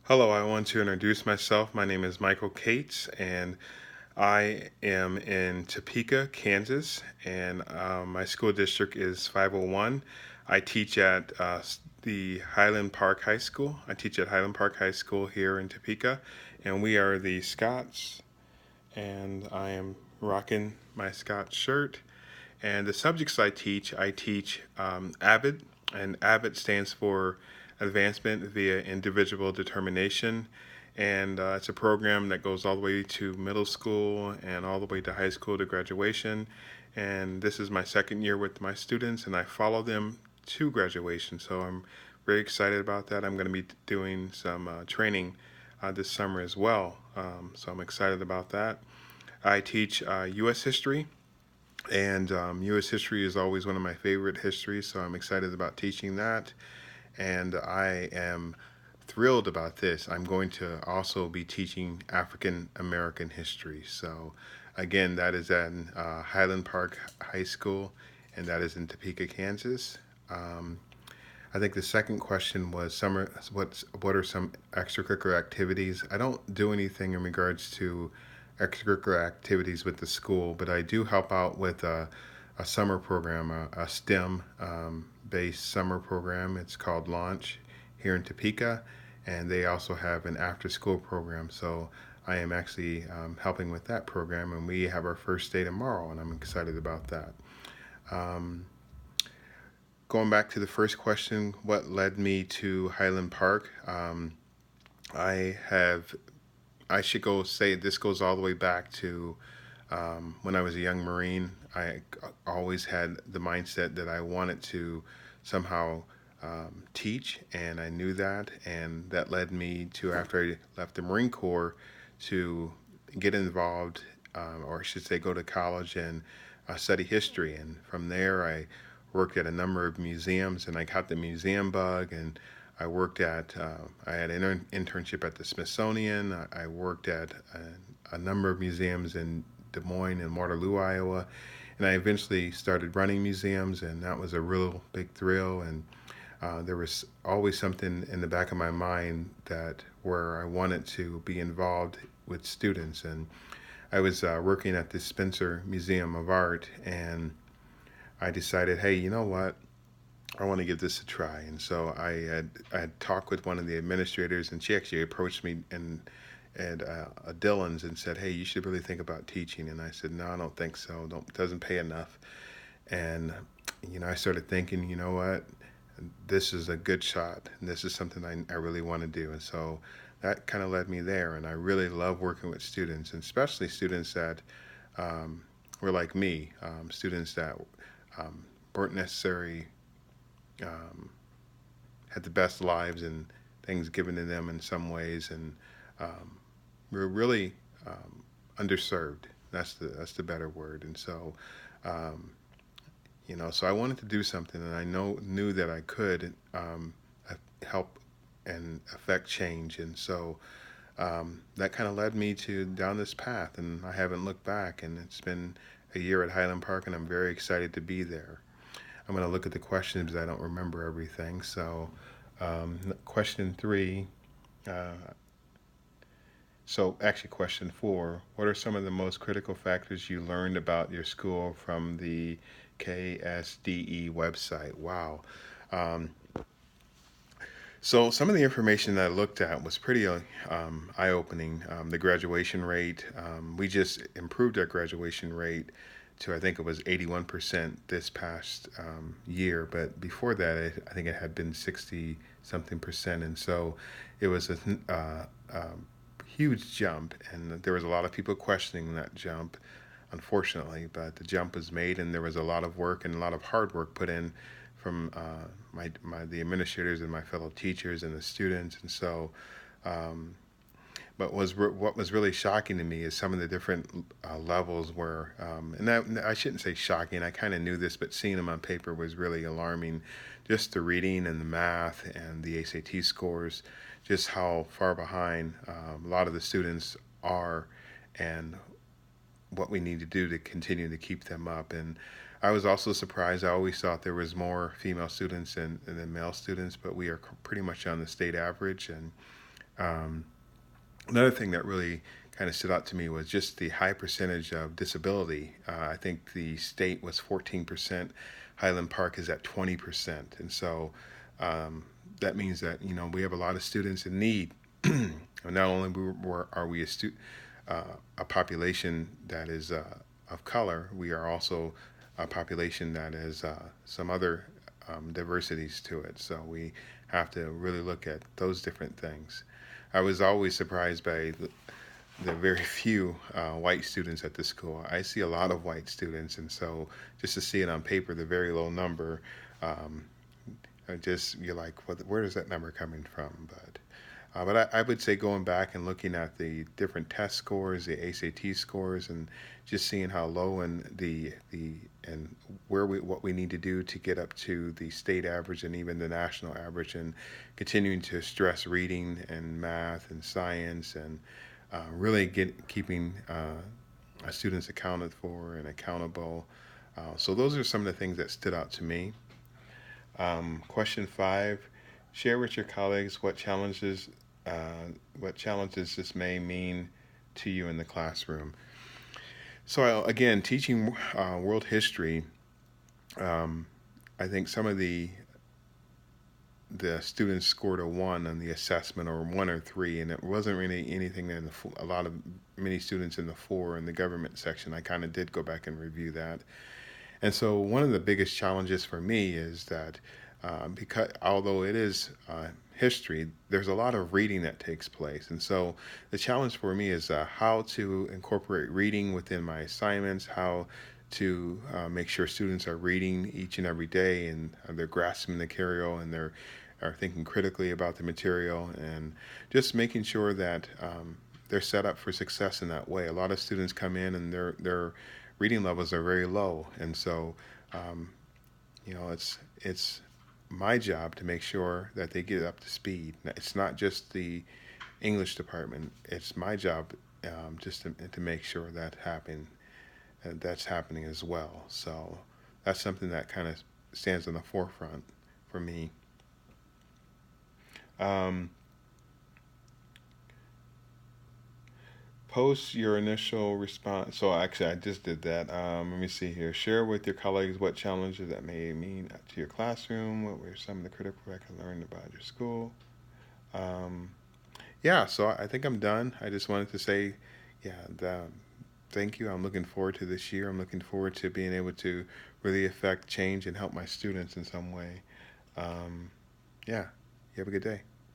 Hello, I want to introduce myself. My name is Michael Cates, and I am in Topeka, Kansas, and my school district is 501. I teach at the Highland Park High School. I teach at Highland Park High School here in Topeka, and we are the Scots, and I am rocking my Scots shirt. And the subjects I teach AVID, and AVID stands for Advancement via Individual Determination. And it's a program that goes all the way to middle school and all the way to high school to graduation. And this is my second year with my students, and I follow them to graduation. So I'm very excited about that. I'm going to be doing some training this summer as well. So I'm excited about that. I teach U.S. history, and U.S. history is always one of my favorite histories, so I'm excited about teaching that. And I am thrilled about this. I'm going to also be teaching African American history. So, again, that is at Highland Park High School, and that is in Topeka, Kansas. Um, I think the second question was what are some extracurricular activities? I don't do anything in regards to extracurricular activities with the school, but I do help out with a summer program, a STEM based summer program. It's called Launch here in Topeka, and they also have an after school program. So I am actually helping with that program, and we have our first day tomorrow, and I'm excited about that. Um, Going back to the first question, what led me to Highland Park? I have, I should go say this goes all the way back to when I was a young Marine. I always had the mindset that I wanted to somehow teach, and I knew that, and that led me to, after I left the Marine Corps, to get involved, or I should say, go to college and study history. And from there, I worked at a number of museums, and I got the museum bug. And I had an internship at the Smithsonian. I worked at a number of museums in Des Moines and Waterloo, Iowa, and I eventually started running museums, and that was a real big thrill. And there was always something in the back of my mind that where I wanted to be involved with students. And I was working at the Spencer Museum of Art, and I decided, hey, you know what? I want to give this a try. And so I had talked with one of the administrators, and she actually approached me and at Dillon's and said, "Hey, you should really think about teaching." And I said, "No, I don't think so. Don't doesn't pay enough." And I started thinking, you know what? This is a good shot. And this is something I really want to do. And so that kind of led me there. And I really love working with students, and especially students that um, were like me, students that um, weren't necessarily um, had the best lives and things given to them in some ways, and um, we're really underserved. That's the better word. And so, um, so I wanted to do something, and I knew that I could help and affect change. And so that kind of led me to down this path, and I haven't looked back. And it's been a year at Highland Park, and I'm very excited to be there. I'm going to look at the questions because I don't remember everything. So, question 3. Uh, so, actually, question 4. What are some of the most critical factors you learned about your school from the KSDE website? Wow. Um, so, some of the information that I looked at was pretty eye opening. The graduation rate, we just improved our graduation rate to, I think it was 81% this past year, but before that, I think it had been 60 something percent. And so it was a huge jump, and there was a lot of people questioning that jump, unfortunately, but the jump was made, and there was a lot of work and a lot of hard work put in from the administrators and my fellow teachers and the students. And so um, but what was really shocking to me is some of the different levels where, and I shouldn't say shocking, I kind of knew this, but seeing them on paper was really alarming. Just the reading and the math and the ACT scores, just how far behind a lot of the students are, and what we need to do to continue to keep them up. And I was also surprised. I always thought there was more female students than male students, but we are pretty much on the state average. And Um, Another thing that really kind of stood out to me was just the high percentage of disability. I think the state was 14%. Highland Park is at 20%. And so um, that means that, we have a lot of students in need. Not only are we a population that is of color, we are also a population that has some other diversities to it. So we have to really look at those different things. I was always surprised by the very few white students at the school. I see a lot of white students, and so just to see it on paper, the very low number, um, you're like, where is that number coming from? But I would say going back and looking at the different test scores, the ACT scores, and just seeing how low and and what we need to do to get up to the state average and even the national average, and continuing to stress reading and math and science, and really keeping students accounted for and accountable. So those are some of the things that stood out to me. Question 5: share with your colleagues what challenges this may mean to you in the classroom. So again, teaching world history, I think some of the students scored a 1 on the assessment, or 1 or 3, and it wasn't really anything in many students in the 4 in the government section. I kind of did go back and review that. And so one of the biggest challenges for me is that because although it is history, there's a lot of reading that takes place. And so the challenge for me is how to incorporate reading within my assignments, how to make sure students are reading each and every day, and they're grasping the material, and they're are thinking critically about the material, and just making sure that they're set up for success in that way. A lot of students come in and their reading levels are very low, and so um, it's my job to make sure that they get up to speed. It's not just the English department; it's my job just to make sure that's happening as well. So that's something that kind of stands in the forefront for me. Um, Post your initial response. So actually, I just did that. Let me see here. Share with your colleagues what challenges that may mean to your classroom. What were some of the critical factors learned about your school? Um, yeah, so I think I'm done. I just wanted to say, yeah, thank you. I'm looking forward to this year. I'm looking forward to being able to really affect change and help my students in some way. Um, yeah, you have a good day.